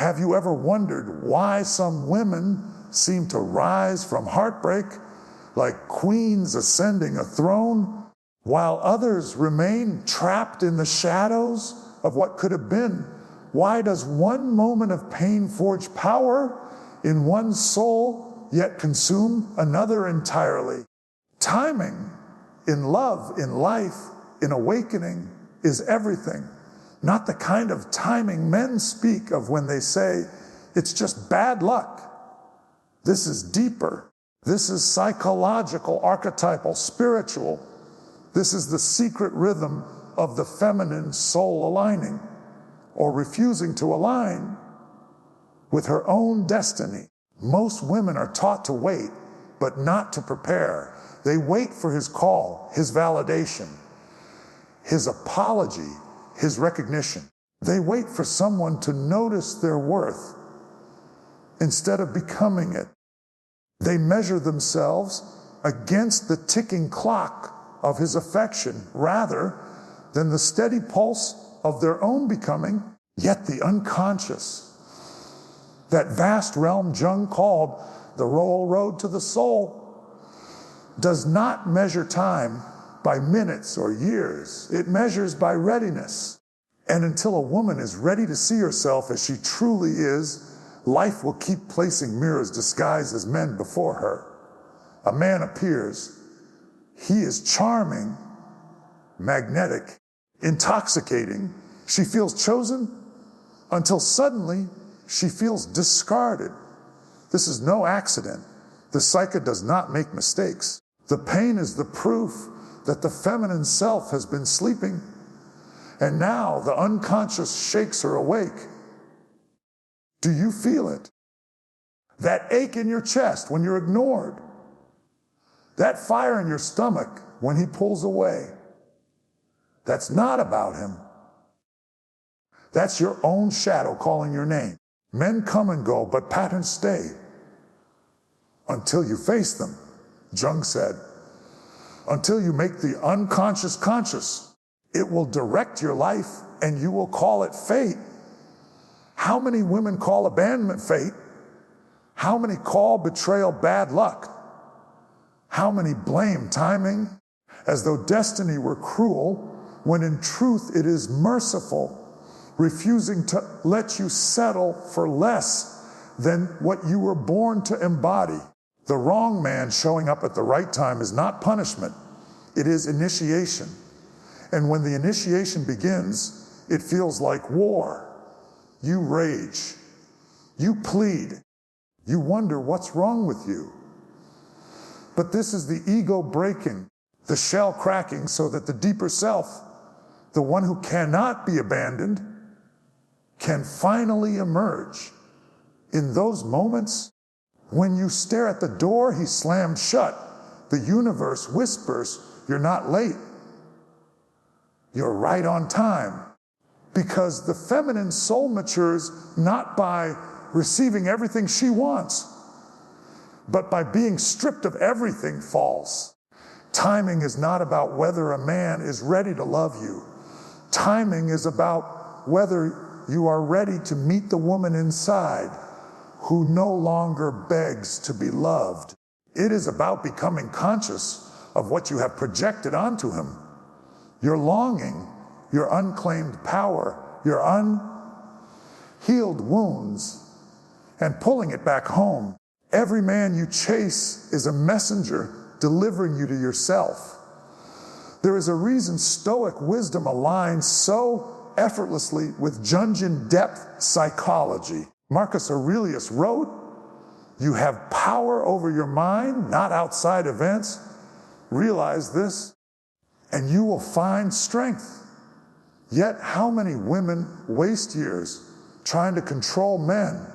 Have you ever wondered why some women seem to rise from heartbreak like queens ascending a throne, while others remain trapped in the shadows of what could have been? Why does one moment of pain forge power in one soul, yet consume another entirely? Timing in love, in life, in awakening is everything. Not the kind of timing men speak of when they say, it's just bad luck. This is deeper. This is psychological, archetypal, spiritual. This is the secret rhythm of the feminine soul aligning, or refusing to align with her own destiny. Most women are taught to wait, but not to prepare. They wait for his call, his validation, his apology, his recognition. They wait for someone to notice their worth instead of becoming it. They measure themselves against the ticking clock of his affection rather than the steady pulse of their own becoming. Yet the unconscious, that vast realm Jung called the royal road to the soul, does not measure time by minutes or years. It measures by readiness. And until a woman is ready to see herself as she truly is, life will keep placing mirrors disguised as men before her. A man appears. He is charming, magnetic, intoxicating. She feels chosen until suddenly she feels discarded. This is no accident. The psyche does not make mistakes. The pain is the proof that the feminine self has been sleeping, and now the unconscious shakes her awake. Do you feel it? That ache in your chest when you're ignored. That fire in your stomach when he pulls away. That's not about him. That's your own shadow calling your name. Men come and go, but patterns stay until you face them, Jung said. Until you make the unconscious conscious. It will direct your life and you will call it fate. How many women call abandonment fate? How many call betrayal bad luck? How many blame timing as though destiny were cruel, when in truth it is merciful, refusing to let you settle for less than what you were born to embody? The wrong man showing up at the right time is not punishment, it is initiation. And when the initiation begins, it feels like war. You rage, you plead, you wonder what's wrong with you. But this is the ego breaking, the shell cracking, so that the deeper self, the one who cannot be abandoned, can finally emerge. In those moments, when you stare at the door he slammed shut, the universe whispers, you're not late. You're right on time. Because the feminine soul matures not by receiving everything she wants, but by being stripped of everything false. Timing is not about whether a man is ready to love you. Timing is about whether you are ready to meet the woman inside who no longer begs to be loved. It is about becoming conscious of what you have projected onto him. Your longing, your unclaimed power, your unhealed wounds, and pulling it back home. Every man you chase is a messenger delivering you to yourself. There is a reason Stoic wisdom aligns so effortlessly with Jungian depth psychology. Marcus Aurelius wrote, "You have power over your mind, not outside events. Realize this, and you will find strength." Yet how many women waste years trying to control men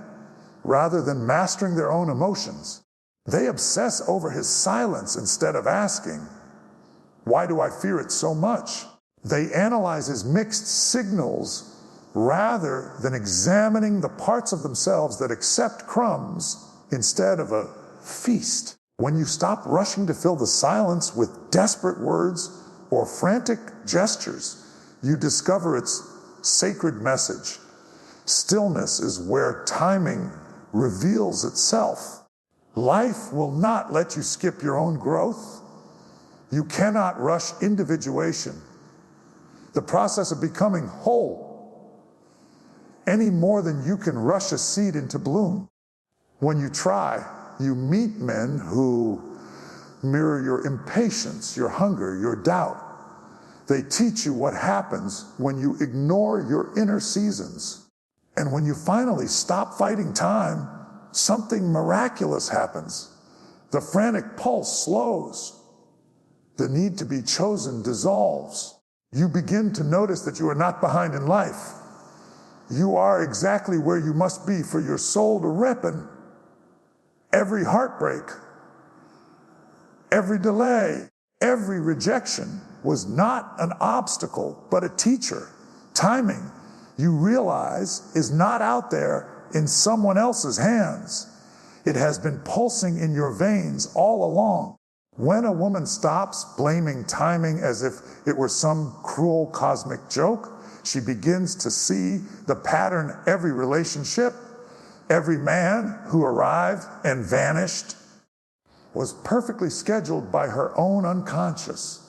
rather than mastering their own emotions? They obsess over his silence instead of asking, why do I fear it so much? They analyze his mixed signals rather than examining the parts of themselves that accept crumbs instead of a feast. When you stop rushing to fill the silence with desperate words or frantic gestures, you discover its sacred message. Stillness is where timing reveals itself. Life will not let you skip your own growth. You cannot rush individuation, the process of becoming whole, any more than you can rush a seed into bloom. When you try, you meet men who mirror your impatience, your hunger, your doubt. They teach you what happens when you ignore your inner seasons. And when you finally stop fighting time, something miraculous happens. The frantic pulse slows. The need to be chosen dissolves. You begin to notice that you are not behind in life. You are exactly where you must be for your soul to ripen. Every heartbreak, every delay, every rejection was not an obstacle, but a teacher. Timing, you realize, is not out there in someone else's hands. It has been pulsing in your veins all along. When a woman stops blaming timing as if it were some cruel cosmic joke, she begins to see the pattern every relationship, every man who arrived and vanished was perfectly scheduled by her own unconscious.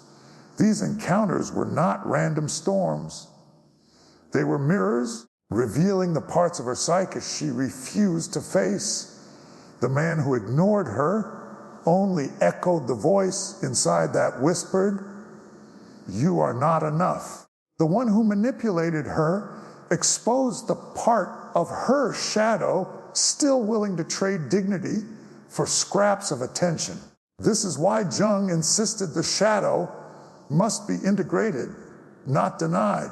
These encounters were not random storms. They were mirrors revealing the parts of her psyche she refused to face. The man who ignored her only echoed the voice inside that whispered, "You are not enough." The one who manipulated her exposed the part of her shadow still willing to trade dignity for scraps of attention. This is why Jung insisted the shadow must be integrated, not denied.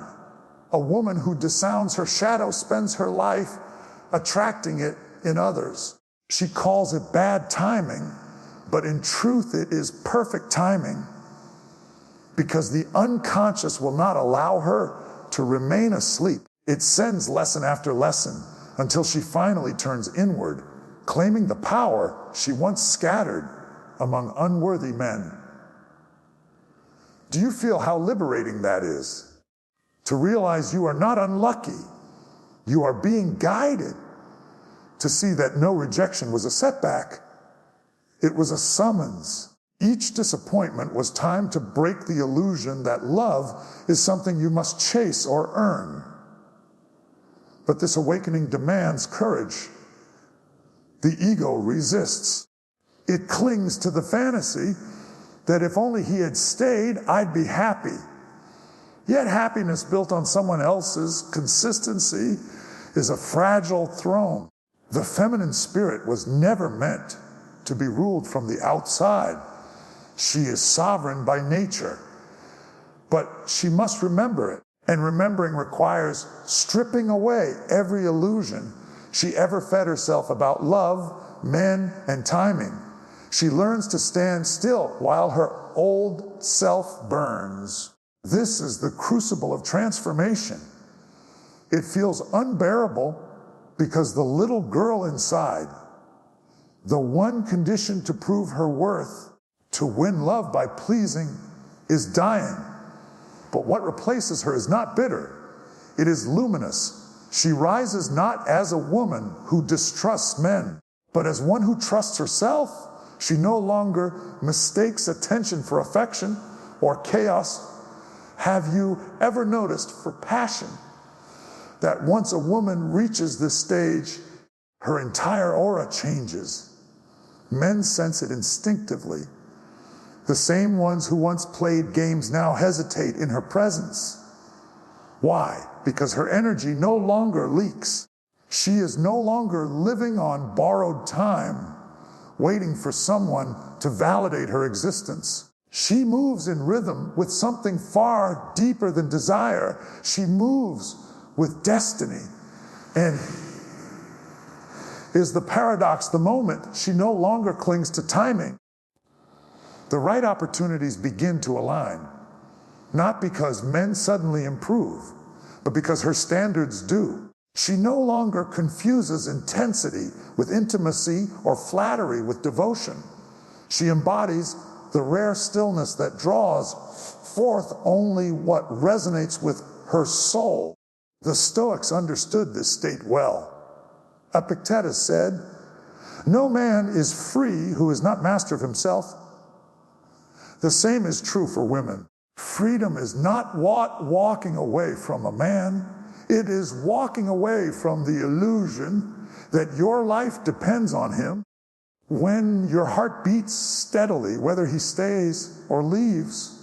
A woman who disowns her shadow spends her life attracting it in others. She calls it bad timing, but in truth it is perfect timing, because the unconscious will not allow her to remain asleep. It sends lesson after lesson until she finally turns inward, claiming the power she once scattered among unworthy men. Do you feel how liberating that is? To realize you are not unlucky. You are being guided to see that no rejection was a setback. It was a summons. Each disappointment was time to break the illusion that love is something you must chase or earn. But this awakening demands courage. The ego resists. It clings to the fantasy that if only he had stayed, I'd be happy. Yet happiness built on someone else's consistency is a fragile throne. The feminine spirit was never meant to be ruled from the outside. She is sovereign by nature, but she must remember it. And remembering requires stripping away every illusion she ever fed herself about love, men, and timing. She learns to stand still while her old self burns. This is the crucible of transformation. It feels unbearable because the little girl inside, the one condition to prove her worth, to win love by pleasing, is dying. But what replaces her is not bitter. It is luminous. She rises not as a woman who distrusts men, but as one who trusts herself. She no longer mistakes attention for affection or chaos. Have you ever noticed for passion that once a woman reaches this stage, her entire aura changes? Men sense it instinctively. The same ones who once played games now hesitate in her presence. Why? Because her energy no longer leaks. She is no longer living on borrowed time, waiting for someone to validate her existence. She moves in rhythm with something far deeper than desire. She moves with destiny. And is the paradox the moment she no longer clings to timing? The right opportunities begin to align, not because men suddenly improve, but because her standards do. She no longer confuses intensity with intimacy or flattery with devotion. She embodies the rare stillness that draws forth only what resonates with her soul. The Stoics understood this state well. Epictetus said, "No man is free who is not master of himself." The same is true for women. Freedom is not walking away from a man. It is walking away from the illusion that your life depends on him. When your heart beats steadily, whether he stays or leaves,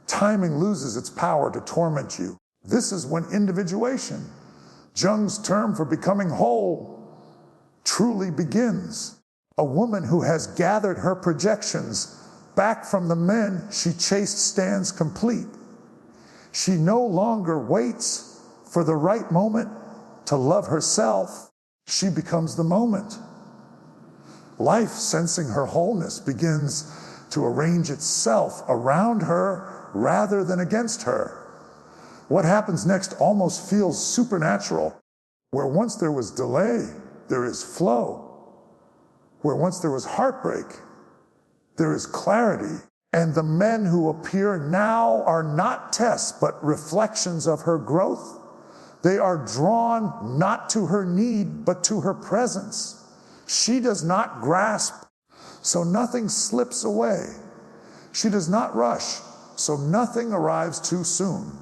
timing loses its power to torment you. This is when individuation, Jung's term for becoming whole, truly begins. A woman who has gathered her projections back from the men she chased stands complete. She no longer waits for the right moment to love herself. She becomes the moment. Life, sensing her wholeness, begins to arrange itself around her rather than against her. What happens next almost feels supernatural. Where once there was delay, there is flow. Where once there was heartbreak, there is clarity. And the men who appear now are not tests, but reflections of her growth. They are drawn not to her need, but to her presence. She does not grasp, so nothing slips away. She does not rush, so nothing arrives too soon.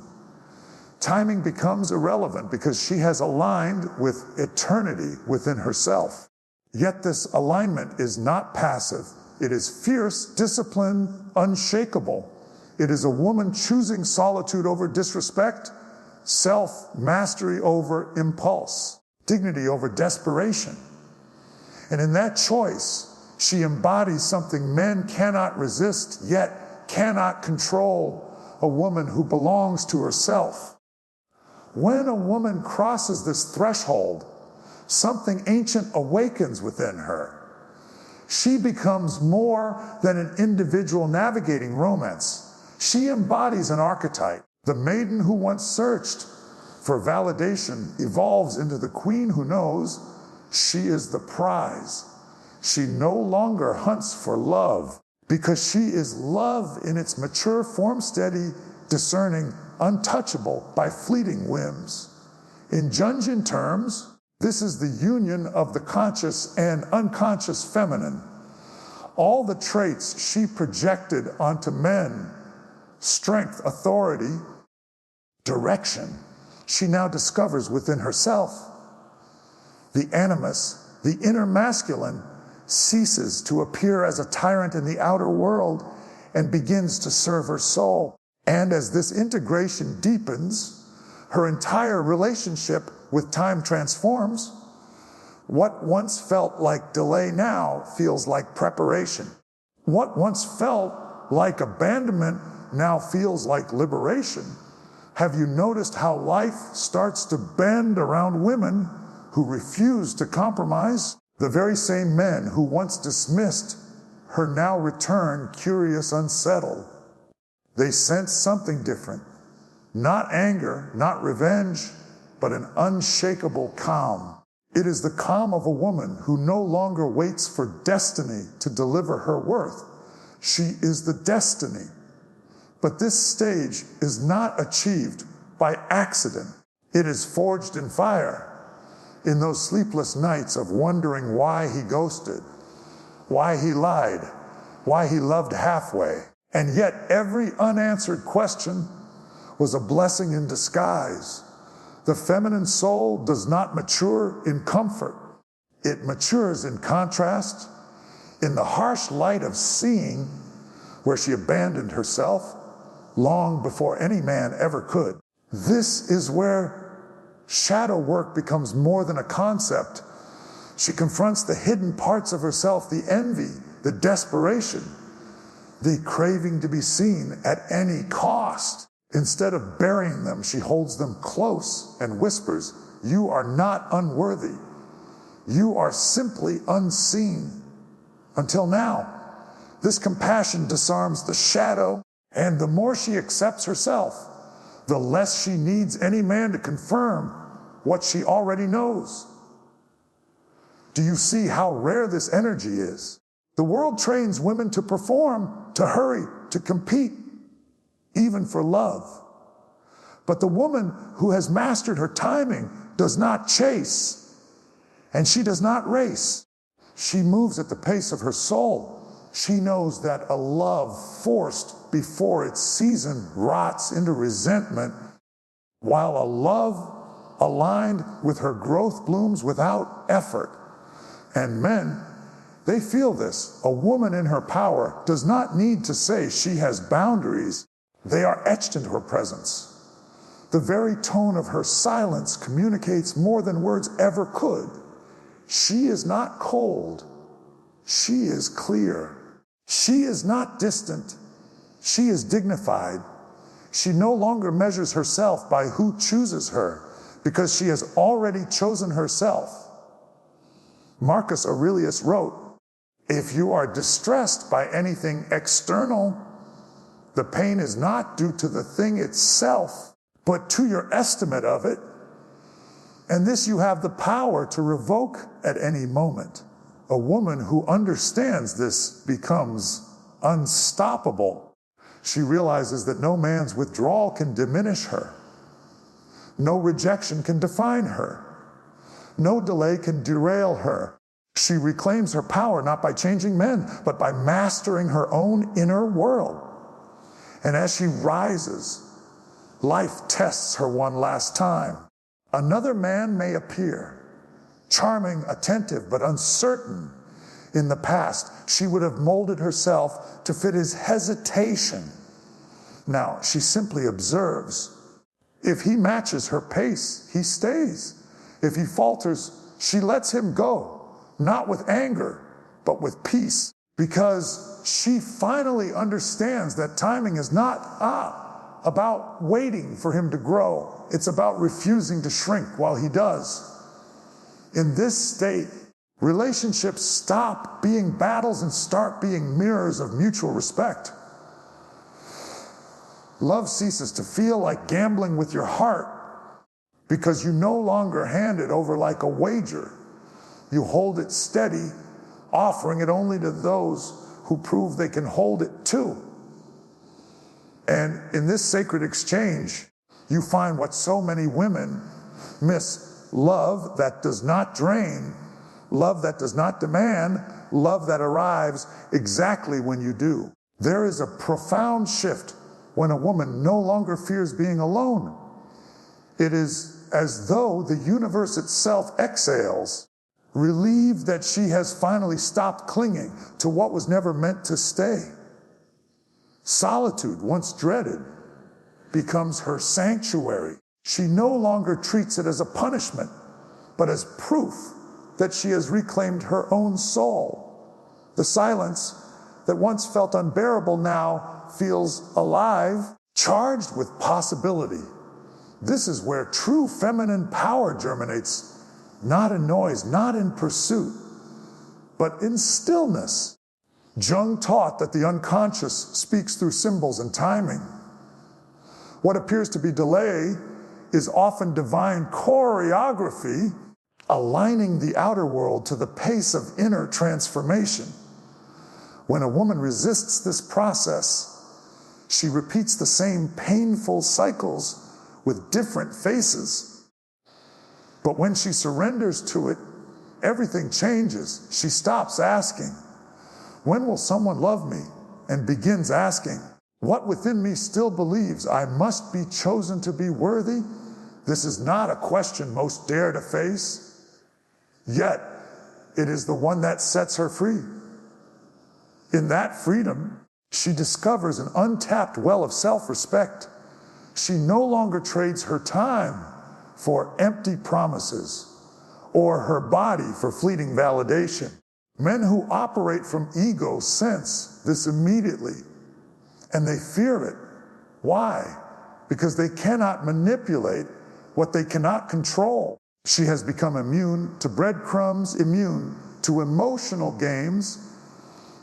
Timing becomes irrelevant because she has aligned with eternity within herself. Yet this alignment is not passive. It is fierce, disciplined, unshakable. It is a woman choosing solitude over disrespect, self-mastery over impulse, dignity over desperation. And in that choice, she embodies something men cannot resist, yet cannot control, a woman who belongs to herself. When a woman crosses this threshold, something ancient awakens within her. She becomes more than an individual navigating romance. She embodies an archetype. The maiden who once searched for validation evolves into the queen who knows she is the prize. She no longer hunts for love because she is love in its mature form, steady, discerning, untouchable by fleeting whims. In Jungian terms, this is the union of the conscious and unconscious feminine. All the traits she projected onto men, strength, authority, direction, she now discovers within herself. The animus, the inner masculine, ceases to appear as a tyrant in the outer world and begins to serve her soul. And as this integration deepens, her entire relationship with time transforms. What once felt like delay now feels like preparation. What once felt like abandonment now feels like liberation. Have you noticed how life starts to bend around women who refuse to compromise? The very same men who once dismissed her now return curious, unsettled. They sense something different. Not anger, not revenge, but an unshakable calm. It is the calm of a woman who no longer waits for destiny to deliver her worth. She is the destiny. But this stage is not achieved by accident. It is forged in fire. In those sleepless nights of wondering why he ghosted, why he lied, why he loved halfway. And yet every unanswered question was a blessing in disguise. The feminine soul does not mature in comfort. It matures in contrast, in the harsh light of seeing, where she abandoned herself long before any man ever could. This is where shadow work becomes more than a concept. She confronts the hidden parts of herself, the envy, the desperation, the craving to be seen at any cost. Instead of burying them, she holds them close and whispers, "You are not unworthy. You are simply unseen." Until now, this compassion disarms the shadow, and the more she accepts herself, the less she needs any man to confirm what she already knows. Do you see how rare this energy is? The world trains women to perform, to hurry, to compete, even for love. But the woman who has mastered her timing does not chase, and she does not race. She moves at the pace of her soul. She knows that a love forced before its season rots into resentment, while a love aligned with her growth blooms without effort. And men, they feel this. A woman in her power does not need to say she has boundaries. They are etched into her presence. The very tone of her silence communicates more than words ever could. She is not cold. She is clear. She is not distant. She is dignified. She no longer measures herself by who chooses her, because she has already chosen herself. Marcus Aurelius wrote, "If you are distressed by anything external, the pain is not due to the thing itself, but to your estimate of it. And this you have the power to revoke at any moment." A woman who understands this becomes unstoppable. She realizes that no man's withdrawal can diminish her. No rejection can define her. No delay can derail her. She reclaims her power not by changing men, but by mastering her own inner world. And as she rises, life tests her one last time. Another man may appear, charming, attentive, but uncertain. In the past, she would have molded herself to fit his hesitation. Now, she simply observes. If he matches her pace, he stays. If he falters, she lets him go, not with anger, but with peace, because she finally understands that timing is not about waiting for him to grow. It's about refusing to shrink while he does. In this state, relationships stop being battles and start being mirrors of mutual respect. Love ceases to feel like gambling with your heart, because you no longer hand it over like a wager. You hold it steady, offering it only to those who prove they can hold it too. And in this sacred exchange, you find what so many women miss: love that does not drain, love that does not demand, love that arrives exactly when you do. There is a profound shift when a woman no longer fears being alone. It is as though the universe itself exhales, relieved that she has finally stopped clinging to what was never meant to stay. Solitude, once dreaded, becomes her sanctuary. She no longer treats it as a punishment, but as proof that she has reclaimed her own soul. The silence that once felt unbearable now feels alive, charged with possibility. This is where true feminine power germinates, not in noise, not in pursuit, but in stillness. Jung taught that the unconscious speaks through symbols and timing. What appears to be delay is often divine choreography, aligning the outer world to the pace of inner transformation. When a woman resists this process, she repeats the same painful cycles with different faces. But when she surrenders to it, everything changes. She stops asking, "When will someone love me?" and begins asking, "What within me still believes I must be chosen to be worthy?" This is not a question most dare to face, yet it is the one that sets her free. In that freedom, she discovers an untapped well of self-respect. She no longer trades her time for empty promises or her body for fleeting validation. Men who operate from ego sense this immediately, and they fear it. Why? Because they cannot manipulate what they cannot control. She has become immune to breadcrumbs, immune to emotional games,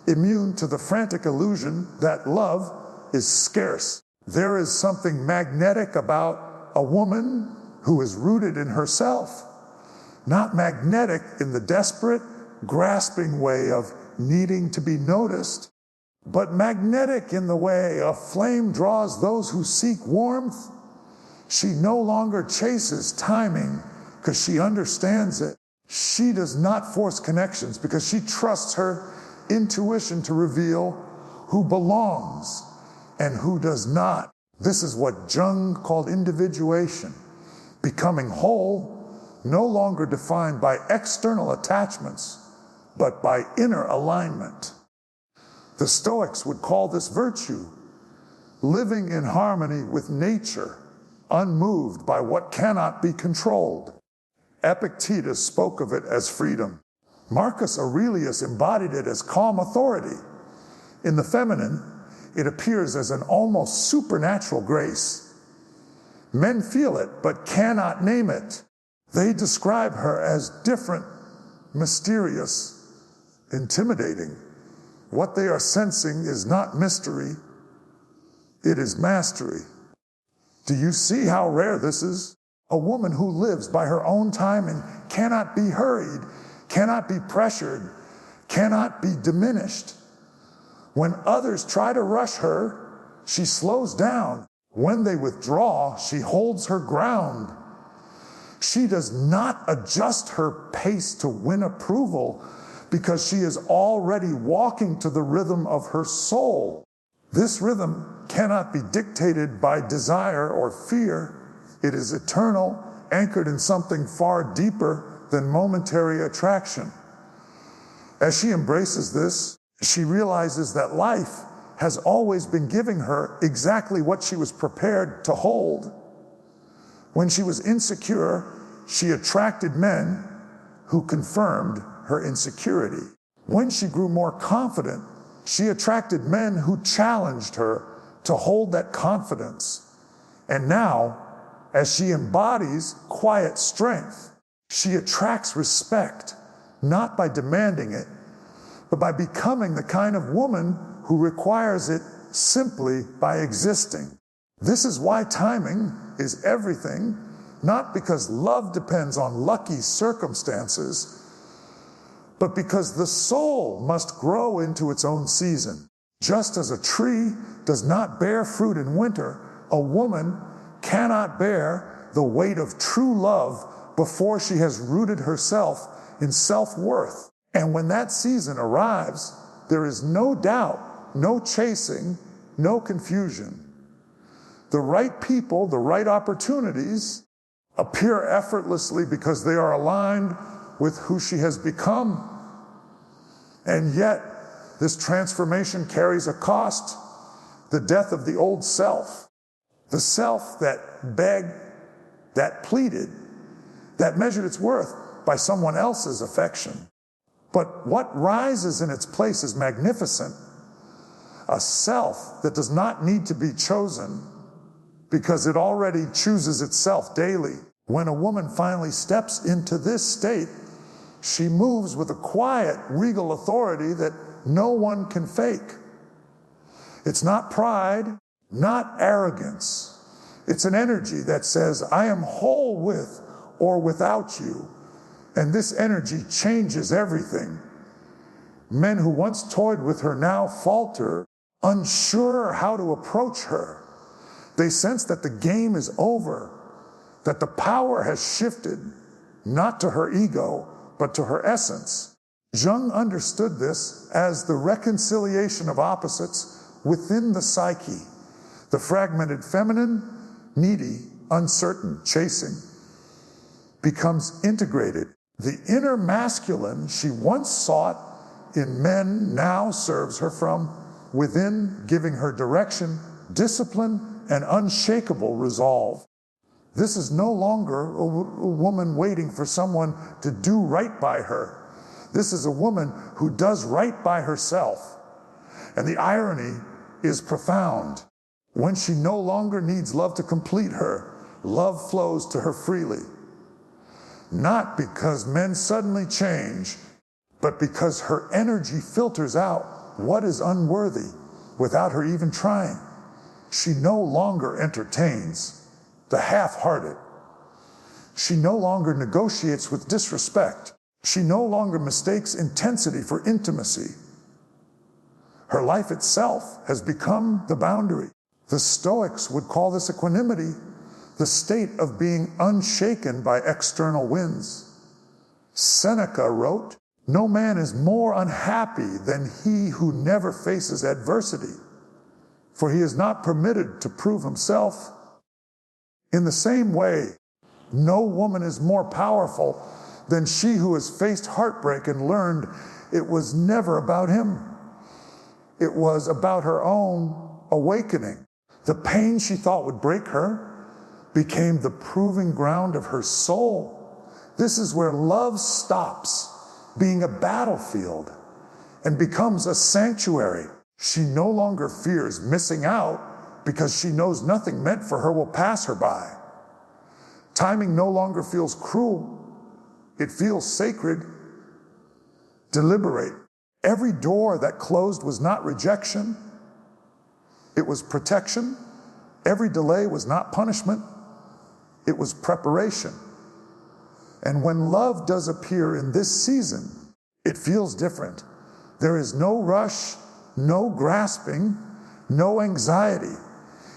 immune to the frantic illusion that love is scarce. There is something magnetic about a woman who is rooted in herself, not magnetic in the desperate, grasping way of needing to be noticed, but magnetic in the way a flame draws those who seek warmth. She no longer chases timing because she understands it. She does not force connections because she trusts her intuition to reveal who belongs and who does not. This is what Jung called individuation, becoming whole, no longer defined by external attachments, but by inner alignment. The Stoics would call this virtue, living in harmony with nature, unmoved by what cannot be controlled. Epictetus spoke of it as freedom. Marcus Aurelius embodied it as calm authority. In the feminine, it appears as an almost supernatural grace. Men feel it, but cannot name it. They describe her as different, mysterious, intimidating. What they are sensing is not mystery, it is mastery. Do you see how rare this is? A woman who lives by her own time and cannot be hurried, cannot be pressured, cannot be diminished. When others try to rush her, she slows down. When they withdraw, she holds her ground. She does not adjust her pace to win approval because she is already walking to the rhythm of her soul. This rhythm cannot be dictated by desire or fear. It is eternal, anchored in something far deeper than momentary attraction. As she embraces this, she realizes that life has always been giving her exactly what she was prepared to hold. When she was insecure, she attracted men who confirmed her insecurity. When she grew more confident, she attracted men who challenged her to hold that confidence. And now, as she embodies quiet strength, she attracts respect, not by demanding it, but by becoming the kind of woman who requires it simply by existing. This is why timing is everything, not because love depends on lucky circumstances, but because the soul must grow into its own season. Just as a tree does not bear fruit in winter, a woman cannot bear the weight of true love before she has rooted herself in self-worth. And when that season arrives, there is no doubt, no chasing, no confusion. The right people, the right opportunities appear effortlessly because they are aligned with who she has become. And yet, this transformation carries a cost, the death of the old self, the self that begged, that pleaded, that measured its worth by someone else's affection. But what rises in its place is magnificent, a self that does not need to be chosen because it already chooses itself daily. When a woman finally steps into this state, she moves with a quiet, regal authority that no one can fake. It's not pride, not arrogance. It's an energy that says, I am whole with or without you. And this energy changes everything. Men who once toyed with her now falter, unsure how to approach her. They sense that the game is over, that the power has shifted, not to her ego, but to her essence. Jung understood this as the reconciliation of opposites within the psyche. The fragmented feminine, needy, uncertain, chasing, becomes integrated. The inner masculine she once sought in men now serves her from within, giving her direction, discipline, and unshakable resolve. This is no longer a woman waiting for someone to do right by her. This is a woman who does right by herself. And the irony is profound. When she no longer needs love to complete her, love flows to her freely. Not because men suddenly change, but because her energy filters out what is unworthy without her even trying. She no longer entertains the half-hearted. She no longer negotiates with disrespect. She no longer mistakes intensity for intimacy. Her life itself has become the boundary. The Stoics would call this equanimity. the state of being unshaken by external winds. Seneca wrote, "No man is more unhappy than he who never faces adversity, for he is not permitted to prove himself." In the same way, no woman is more powerful than she who has faced heartbreak and learned it was never about him. It was about her own awakening. The pain she thought would break her became the proving ground of her soul. This is where love stops being a battlefield and becomes a sanctuary. She no longer fears missing out because she knows nothing meant for her will pass her by. Timing no longer feels cruel. It feels sacred. Deliberate. Every door that closed was not rejection. It was protection. Every delay was not punishment. It was preparation. And when love does appear in this season, it feels different. There is no rush, no grasping, no anxiety.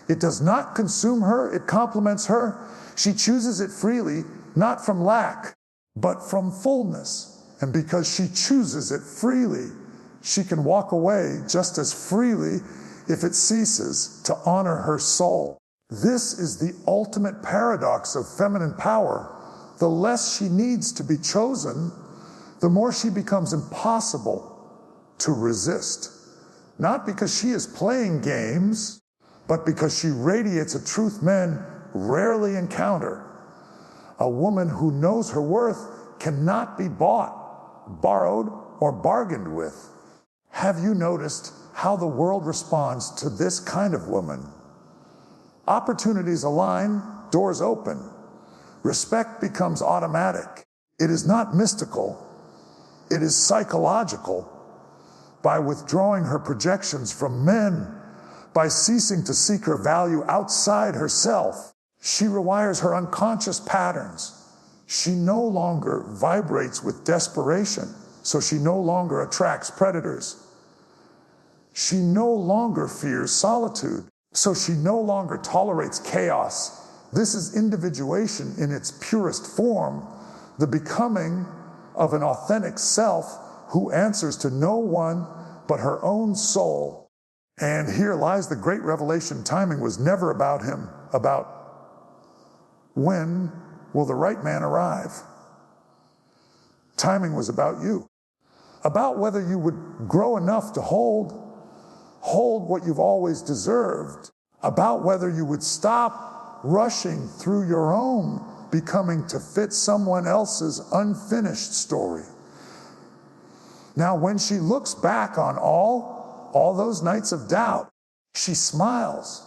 It does not consume her, it complements her. She chooses it freely, not from lack, but from fullness. And because she chooses it freely, she can walk away just as freely if it ceases to honor her soul. This is the ultimate paradox of feminine power. The less she needs to be chosen, the more she becomes impossible to resist. Not because she is playing games, but because she radiates a truth men rarely encounter. A woman who knows her worth cannot be bought, borrowed, or bargained with. Have you noticed how the world responds to this kind of woman? Opportunities align, doors open. Respect becomes automatic. It is not mystical, it is psychological. By withdrawing her projections from men, by ceasing to seek her value outside herself, she rewires her unconscious patterns. She no longer vibrates with desperation, so she no longer attracts predators. She no longer fears solitude, so she no longer tolerates chaos. This is individuation in its purest form, the becoming of an authentic self who answers to no one but her own soul. And here lies the great revelation. Timing was never about him, about when will the right man arrive. Timing was about you, about whether you would grow enough to hold what you've always deserved, about whether you would stop rushing through your own becoming to fit someone else's unfinished story. Now, when she looks back on all those nights of doubt, she smiles.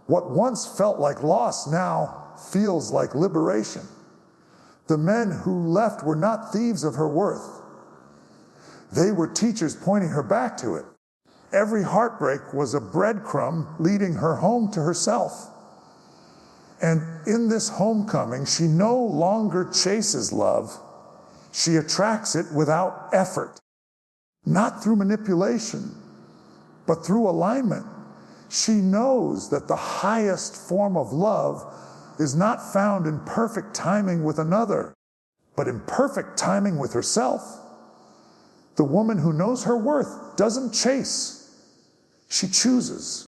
What once felt like loss now feels like liberation. The men who left were not thieves of her worth. They were teachers pointing her back to it. Every heartbreak was a breadcrumb leading her home to herself. And in this homecoming, she no longer chases love. She attracts it without effort, not through manipulation, but through alignment. She knows that the highest form of love is not found in perfect timing with another, but in perfect timing with herself. The woman who knows her worth doesn't chase. She chooses.